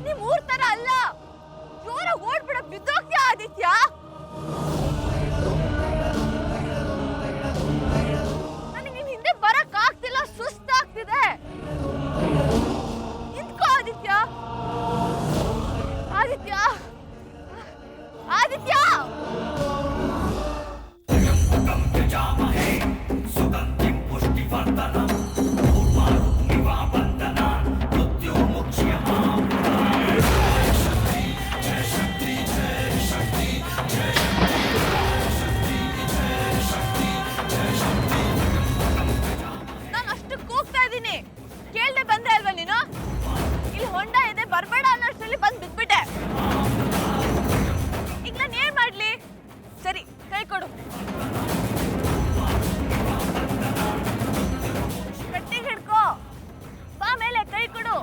ನಿಮ್ ಊರ್ ತರ ಅಲ್ಲ. ಜೋರಾಗಿ ಓಡ್ಬಿಡಕ್ ಬಿದ್ದೋಗ್ತೀಯ ಆದಿತ್ಯ. ನನಗೆ ನಿನ್ ಹಿಂದೆ ಬರಕ್ ಆಗ್ತಿಲ್ಲ, ಸುಸ್ತಾಗ್ತಿದೆ. ನಿಂತ್ಕೋ ಆದಿತ್ಯ. ಆದಿತ್ಯ ಆದಿತ್ಯ ನಾನು ಅಷ್ಟು ಕೂಗ್ತಾ ಇದ್ದೀನಿ, ಕೇಳ್ದೆ ಬಂದೆ ಅಲ್ವಾ ನೀನು? ಇಲ್ಲಿ ಹೊಂಡ ಇದೆ, ಬರ್ಬೇಡ ಅನ್ನೋಷ್ಟರಲ್ಲಿ ಬಂದು ಬಿದ್ಬಿಟ್ಟೆ. ಈಗ ನಾನು ಏನ್ ಮಾಡ್ಲಿ? ಸರಿ, ಕೈ ಕೊಡು. ಗಟ್ಟಿಗೆ ಹಿಡ್ಕೋ. ಬಾ ಮೇಲೆ, ಕೈ ಕೊಡು.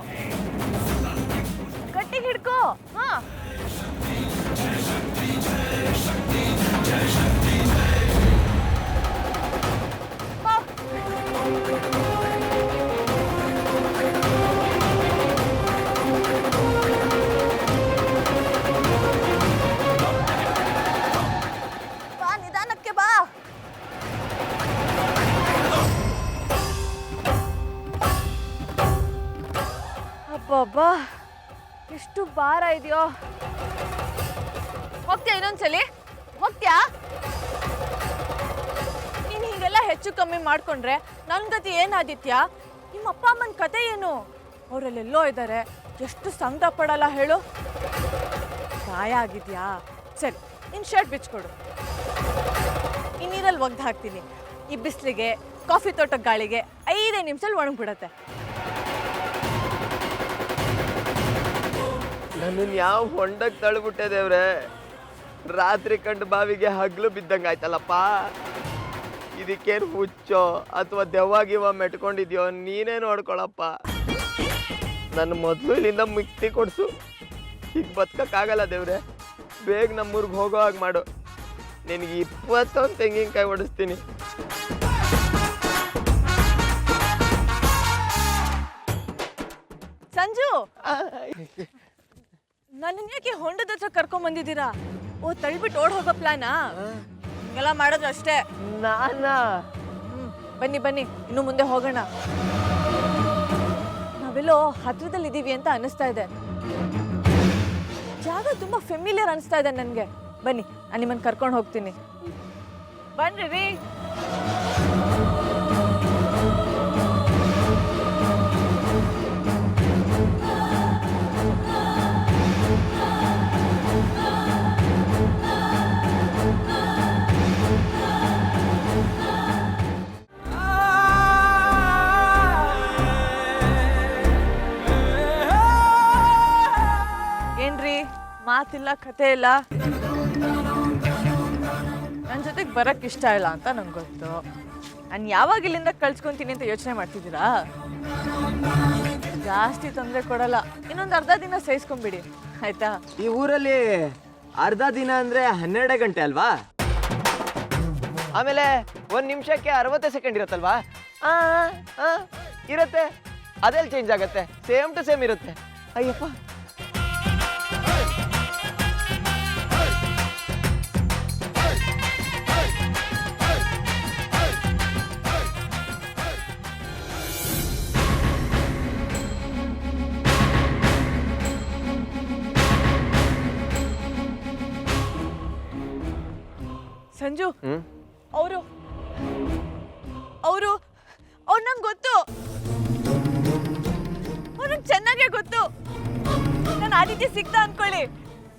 ಗಟ್ಟಿಗೆ ಹಿಡ್ಕೋ. ಹಾ, ಬಾ, ನಿಧಾನಕ್ಕೆ ಬಾ. ಅಬ್ಬಬ್ಬಾ, ಎಷ್ಟು ಭಾರ ಇದೆಯೋ. ಹೋಗ್ತೀಯಾ ಇನ್ನೊಂದ್ಸಲಿ? ಹೋಗ್ತೀಯಾ? ನೀನು ಹೀಗೆಲ್ಲ ಹೆಚ್ಚು ಕಮ್ಮಿ ಮಾಡ್ಕೊಂಡ್ರೆ ನನ್ನ ಗತಿ ಏನಾದಿತ್ಯ? ನಿಮ್ಮ ಅಪ್ಪ ಅಮ್ಮನ ಕತೆ ಏನು? ಅವರಲ್ಲೆಲ್ಲೋ ಇದ್ದಾರೆ, ಎಷ್ಟು ಸಂಕಟ ಪಡಲ್ಲ ಹೇಳು. ಗಾಯ ಆಗಿದ್ಯಾ? ಸರಿ, ನಿನ್ನ ಶರ್ಟ್ ಬಿಚ್ಕೊಡು. ಈ ನೀರಲ್ಲಿ ಒಗ್ದು ಹಾಕ್ತೀನಿ. ಈ ಬಿಸಿಲಿಗೆ, ಕಾಫಿ ತೋಟದ ಗಾಳಿಗೆ 5 ನಿಮಿಷದಲ್ಲಿ ಒಣಗ್ಬಿಡತ್ತೆ. ನನ್ನನ್ನು ಯಾವ ಹೊಂಡಕ್ಕೆ ತಳ್ಬಿಟ್ಟೆ ದೇವ್ರೆ. ರಾತ್ರಿ ಕಂಡು ಬಾವಿಗೆ ಹಗ್ಲು ಬಿದ್ದಂಗೆ ಆಯ್ತಲ್ಲಪ್ಪ. ಇದಕ್ಕೇನು ಹುಚ್ಚೋ ಅಥವಾ ದೆವ್ವಾಗಿವ ಮೆಟ್ಕೊಂಡಿದ್ಯೋ ನೀನೇ ನೋಡ್ಕೊಳಪ್ಪ. ನನ್ನ ಮೊದಲು ಇಲ್ಲಿಂದ ಮುಕ್ತಿ ಕೊಡ್ಸು. ಈಗ ಬದುಕಕ್ಕಾಗಲ್ಲ ದೇವ್ರೆ. ಬೇಗ ನಮ್ಮೂರ್ಗೆ ಹೋಗೋ ಹಾಗೆ ಮಾಡು. ನಿನಗೆ 21 ತೆಂಗಿನಕಾಯಿ ಹೊಡಿಸ್ತೀನಿ. ಸಂಜು, ನನ್ನ ಯಾಕೆ ಹೊಂಡದ ಹತ್ರ ಕರ್ಕೊಂಡ್ ಬಂದಿದ್ದೀರಾ? ಓ, ತಳ್ಬಿಟ್ಟು ಓಡ್ ಹೋಗೋ ಪ್ಲಾನಾ? ಹಿಂಗೆಲ್ಲ ಮಾಡೋದು ಅಷ್ಟೇ. ನಾನಾ? ಬನ್ನಿ ಬನ್ನಿ, ಇನ್ನು ಮುಂದೆ ಹೋಗೋಣ. ನಾವೆಲ್ಲೋ ಹತ್ರದಲ್ಲಿ ಇದೀವಿ ಅಂತ ಅನಿಸ್ತಾ ಇದೆ. ಜಾಗ ತುಂಬಾ ಫೆಮಿಲಿಯರ್ ಅನಿಸ್ತಾ ಇದೆ ನನಗೆ. ಬನ್ನಿ, ನಾನು ನಿಮ್ಮನ್ನು ಕರ್ಕೊಂಡು ಹೋಗ್ತೀನಿ. ಬನ್ರಿ ರೀ. ಏನ್ರಿ, ಮಾತಿಲ್ಲ, ಕತೆ ಇಲ್ಲ. ನನ್ನ ಜೊತೆಗೆ ಬರಕ್ ಇಷ್ಟ ಇಲ್ಲ ಅಂತ ನಂಗೆ ಗೊತ್ತು. ನಾನು ಯಾವಾಗ ಇಲ್ಲಿಂದ ಕಳ್ಸ್ಕೊಂತೀನಿ ಅಂತ ಯೋಚನೆ ಮಾಡ್ತಿದ್ದೀರಾ? ಜಾಸ್ತಿ ತೊಂದರೆ ಕೊಡಲ್ಲ. ಇನ್ನೊಂದು ಅರ್ಧ ದಿನ ಸಹಿಸ್ಕೊಂಬಿಡಿ, ಆಯ್ತಾ? ಈ ಊರಲ್ಲಿ ಅರ್ಧ ದಿನ ಅಂದ್ರೆ 12 ಗಂಟೆ ಅಲ್ವಾ? ಆಮೇಲೆ 1 ನಿಮಿಷಕ್ಕೆ 60 ಸೆಕೆಂಡ್ ಇರುತ್ತಲ್ವಾ? ಇರುತ್ತೆ. ಅದೆಲ್ಲಿ ಚೇಂಜ್ ಆಗತ್ತೆ? ಸೇಮ್ ಟು ಸೇಮ್ ಇರುತ್ತೆ. ಅಯ್ಯಪ್ಪ, ಸಂಜು, ಅವರು ನಂಗೆ ಗೊತ್ತು. ಅವ್ರು ನಂಗೆ ಚೆನ್ನಾಗೇ ಗೊತ್ತು. ನಾನು ಆದಿತ್ಯ ಸಿಗ್ತಾ ಅನ್ಕೊಳ್ಳಿ,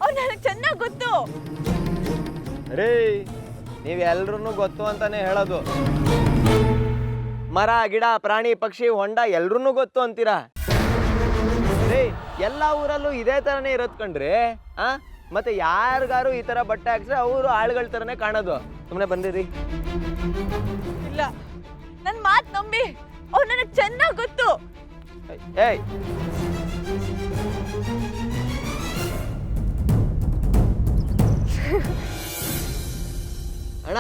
ಅವ್ರು ನನಗೆ ಚೆನ್ನಾಗಿ ಗೊತ್ತು. ರೇ, ನೀವೆಲ್ರೂ ಗೊತ್ತು ಅಂತಾನೆ ಹೇಳೋದು. ಮರ ಗಿಡ ಪ್ರಾಣಿ ಪಕ್ಷಿ ಹೊಂಡ ಎಲ್ರೂ ಗೊತ್ತು ಅಂತೀರಾ? ರೇ, ಎಲ್ಲ ಊರಲ್ಲೂ ಇದೇ ಥರನೇ ಇರೋದು ಕಣ್ರಿ. ಮತ್ತೆ ಯಾರಿಗಾರು ಈ ಥರ ಬಟ್ಟೆ ಹಾಕ್ಸ್ರೆ ಅವರು ಆಳುಗಳ ಥರನೇ ಕಾಣೋದು. ಸುಮ್ಮನೆ ಬಂದಿರಿ. ಇಲ್ಲ, ನನ್ನ ಮಾತು ನಂಬಿ. ಅವ್ರು ನನಗೆ ಚೆನ್ನಾಗಿ ಗೊತ್ತು. ಏಯ್, ಅಣ್ಣ,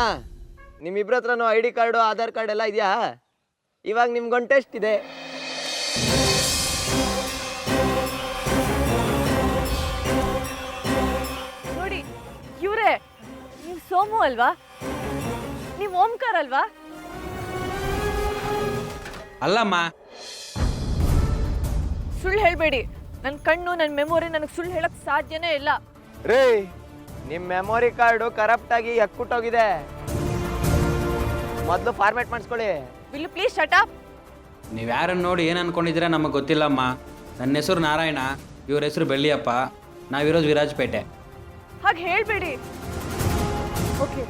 ನಿಮ್ಮಿಬ್ರ ಹತ್ರನೂ ID ಕಾರ್ಡು, ಆಧಾರ್ ಕಾರ್ಡ್ ಎಲ್ಲ ಇದೆಯಾ? ಇವಾಗ ನಿಮ್ಗೊಂದು ಟೆಸ್ಟ್ ಇದೆ. ಸೋಮು ಅಲ್ವಾ? ನೀವು ಓಂಕಾರ್ ಅಲ್ವಾ? ಅಲ್ಲಮ್ಮ. ಸುಳ್ಳು ಹೇಳ್ಬೇಡಿ. ನನ್ನ ಕಣ್ಣು ನನ್ನ ಮೆಮೊರಿ ನನಗೆ ಸುಳ್ಳು ಹೇಳಕ್ ಸಾಧ್ಯನೇ ಇಲ್ಲ. ರೀ ನಿಮ್ಮ ಮೆಮೊರಿ ಕಾರ್ಡು ಕರಪ್ಟ್ ಆಗಿ ಎಕ್ಕುಟ್ಟೋಗಿದೆ. ಮೊದಲು ಫಾರ್ಮ್ಯಾಟ್ ಮಾಡಿಸ್ಕೊಳ್ಳಿ. Will please shut up? ನೀವು ಯಾರನ್ನು ನೋಡಿ ಏನು ಅನ್ಕೊಂಡಿದ್ದೀರಾ ನಮಗೆ ಗೊತ್ತಿಲ್ಲಮ್ಮ. ನನ್ನ ಹೆಸರು ನಾರಾಯಣ, ಇವ್ರ ಹೆಸರು ಬೆಳ್ಳಿಯಪ್ಪ, ನಾವಿರೋದು ವಿರಾಜಪೇಟೆ. ಹಾಗೆ ಹೇಳ್ಬೇಡಿ. ಓಕೆ,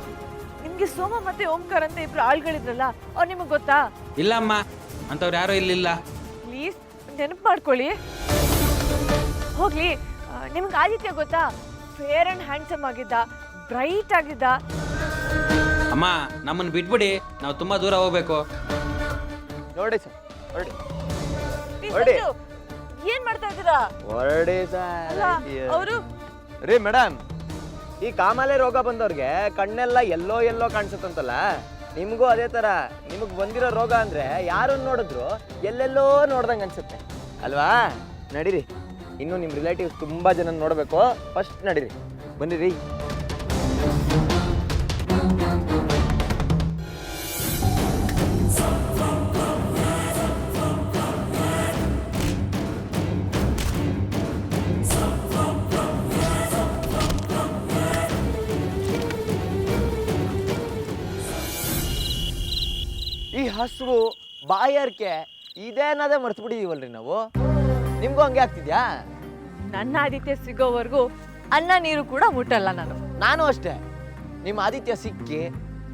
ನಿಮ್ಗೆ ಸೋಮ ಮತ್ತೆ ಓಂಕಾರ್ ಅಂತ ಇಬ್ರು ಆಳ್ಗಳಿದ್ರಲ್ಲ, ಅವ್ರು ನಿಮಗೆ ಗೊತ್ತಾ? ಇಲ್ಲಮ್ಮ, ಅಂಥವ್ರು ಯಾರೂ ಇಲ್ಲಿಲ್ಲ. ಪ್ಲೀಸ್ ನೆನಪು ಮಾಡ್ಕೊಳ್ಳಿ. ಹೋಗ್ಲಿ, ನಿಮ್ಗೆ ಆದಿತ್ಯ ಗೊತ್ತಾ? ಫೇರ್ ಅಂಡ್ ಹ್ಯಾಂಡ್ಸಮ್ ಆಗಿದ್ದ, ಬ್ರೈಟ್ ಆಗಿದ್ದ. ಅಮ್ಮ, ನಮ್ಮನ್ನು ಬಿಟ್ಬಿಡಿ, ನಾವು ತುಂಬ ದೂರ ಹೋಗ್ಬೇಕು. ನೋಡಿ ಸರ್, ಹೊರಡಿ. Please, ಹೊರಡಿ. ಸಂಜು, ಏನ್ ಮಾಡ್ತಾ ಇದ್ದೀರಾ? ಹೊರಡಿ ಅಲ್ಲ, ಸರ್. ಅವರು ರೀ ಮೇಡಮ್, ಈ ಕಾಮಾಲೆ ರೋಗ ಬಂದವ್ರಿಗೆ ಕಣ್ಣೆಲ್ಲ ಎಲ್ಲೋ ಎಲ್ಲೋ ಕಾಣಿಸುತ್ತಂತಲ್ಲ, ನಿಮಗೂ ಅದೇ ಥರ. ನಿಮಗೆ ಬಂದಿರೋ ರೋಗ ಅಂದರೆ ಯಾರನ್ನು ನೋಡಿದ್ರು ಎಲ್ಲೆಲ್ಲೋ ನೋಡ್ದಂಗೆ ಅನ್ಸುತ್ತೆ ಅಲ್ವಾ? ನಡೀರಿ, ಇನ್ನು ನಿಮ್ಮ ರಿಲೇಟಿವ್ಸ್ ತುಂಬ ಜನ ನೋಡಬೇಕು. ಫಸ್ಟ್ ನಡೀರಿ, ಬನ್ನಿರಿ. ಈ ಹಸುವು ಬಾಯಾರಿಕೆ ಇದೇನದೇ ಮರ್ತು ಬಿಟ್ಟಿದೀವಲ್ರಿ ನಾವು. ನಿಮ್ಗೂ ಹಂಗೆ ಆಗ್ತಿದ್ಯಾ? ನನ್ನ ಆದಿತ್ಯ ಸಿಗೋವರೆಗೂ ಅನ್ನ ನೀರು ಕೂಡ ಮುಟ್ಟಲ್ಲ ನಾನು. ನಾನು ಅಷ್ಟೇ. ನಿಮ್ಮ ಆದಿತ್ಯ ಸಿಕ್ಕಿ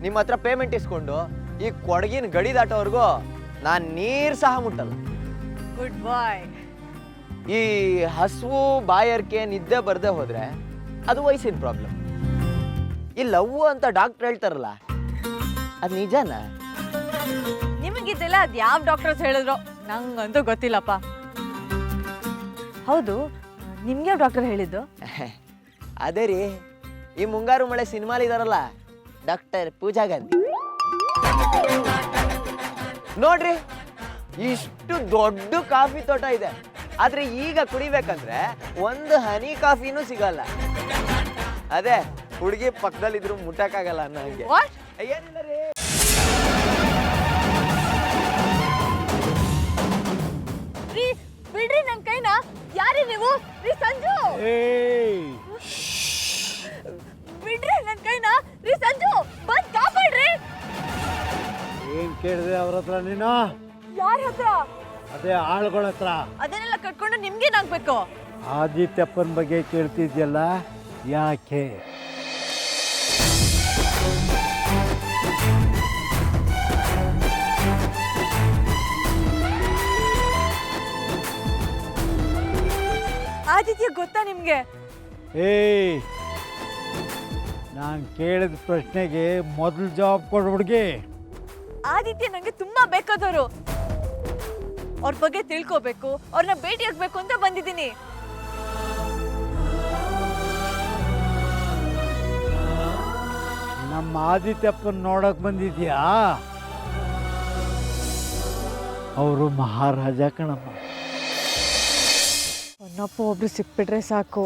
ನಿಮ್ಮ ಹತ್ರ ಪೇಮೆಂಟ್ ಇಸ್ಕೊಂಡು ಈ ಕೊಡಗಿನ ಗಡಿ ದಾಟೋವರೆಗೂ ನಾನು ನೀರು ಸಹ ಮುಟ್ಟಲ್ಲ. ಗುಡ್ ಬಾಯ್. ಈ ಹಸುವು ಬಾಯಾರಿಕೆ ನಿದ್ದೆ ಬರದೆ ಹೋದ್ರೆ ಅದು ವಯಸ್ಸಿನ ಪ್ರಾಬ್ಲಮ್. ಈ ಲವ್ ಅಂತ ಡಾಕ್ಟರ್ ಹೇಳ್ತಾರಲ್ಲ, ಅದು ನಿಜನಾ? ನಿಮಗಿದ್ದೆಲ್ಲ ಅದು ಯಾವ ಡಾಕ್ಟರ್ಸ್ ಹೇಳಿದ್ರು ನಂಗಂತೂ ಗೊತ್ತಿಲ್ಲಪ್ಪ. ಹೌದು, ನಿಮ್ಗೆ ಯಾವ ಡಾಕ್ಟರ್ ಹೇಳಿದ್ದು? ಅದೇ ರೀ, ಈ ಮುಂಗಾರು ಮಳೆ ಸಿನಿಮಾಲಿ ಇದಾರಲ್ಲ, ಡಾಕ್ಟರ್ ಪೂಜಾ ಗಾಂಧಿ. ನೋಡ್ರಿ, ಇಷ್ಟು ದೊಡ್ಡ ಕಾಫಿ ತೋಟ ಇದೆ, ಆದ್ರೆ ಈಗ ಕುಡಿಬೇಕಂದ್ರೆ ಒಂದು ಹನಿ ಕಾಫಿನೂ ಸಿಗಲ್ಲ. ಅದೇ ಹುಡುಗಿ ಪಕ್ಕದಲ್ಲಿದ್ರು ಮುಟ್ಟಕ್ಕಾಗಲ್ಲ ಅನ್ನೋ ಹಂಗೆ. ವಾಟ್? ಏನಿಲ್ಲ ರೀ. ರೀ ಬಿಡ್ರಿ ನನ್ ಕೈನ. ಯಾರಿ ನೀವು? ರೀ ಸಂಜು, ಬಿಡ್ರಿ ನನ್ ಕೈನ. ರೀ ಸಂಜು, ಬಂದ್ ಕಾಪಾಡ್ರಿ. ಏನ್ ಕೇಳಿದೆ ಅವ್ರ ಹತ್ರ ನೀನು? ಯಾರ ಹತ್ರ? ಅದೇ ಆಳುಗಳ ಹತ್ರ. ಅದನ್ನೆಲ್ಲ ಕಟ್ಕೊಂಡು ನಿಮ್ಗೇನಾಗ್ಬೇಕು? ಆದಿತ್ಯಪ್ಪನ ಬಗ್ಗೆ ಕೇಳ್ತಿದ್ಯಲ್ಲ, ಯಾಕೆ? ಆದಿತ್ಯ ಗೊತ್ತಾ ನಿಮ್ಗೆ? ಏಯ್, ನಾನು ಕೇಳಿದ ಪ್ರಶ್ನೆಗೆ ಮೊದಲು ಜವಾಬ್ ಕೊಡು ಹುಡುಗಿ. ಆದಿತ್ಯ ನಂಗೆ ತುಂಬಾ ಬೇಕಾದವರು. ಅವ್ರ ಬಗ್ಗೆ ತಿಳ್ಕೋಬೇಕು, ಅವ್ರನ್ನ ಭೇಟಿ ಆಗ್ಬೇಕು ಅಂತ ಬಂದಿದ್ದೀನಿ. ನಮ್ಮ ಆದಿತ್ಯಪ್ಪನ ನೋಡಕ್ ಬಂದಿದ್ಯಾ? ಅವರು ಮಹಾರಾಜ ಕಣಮ್ಮ. ಒನ್ನಪ್ಪ ಒಬ್ರು ಸಿಕ್ಬಿಟ್ರೆ ಸಾಕು.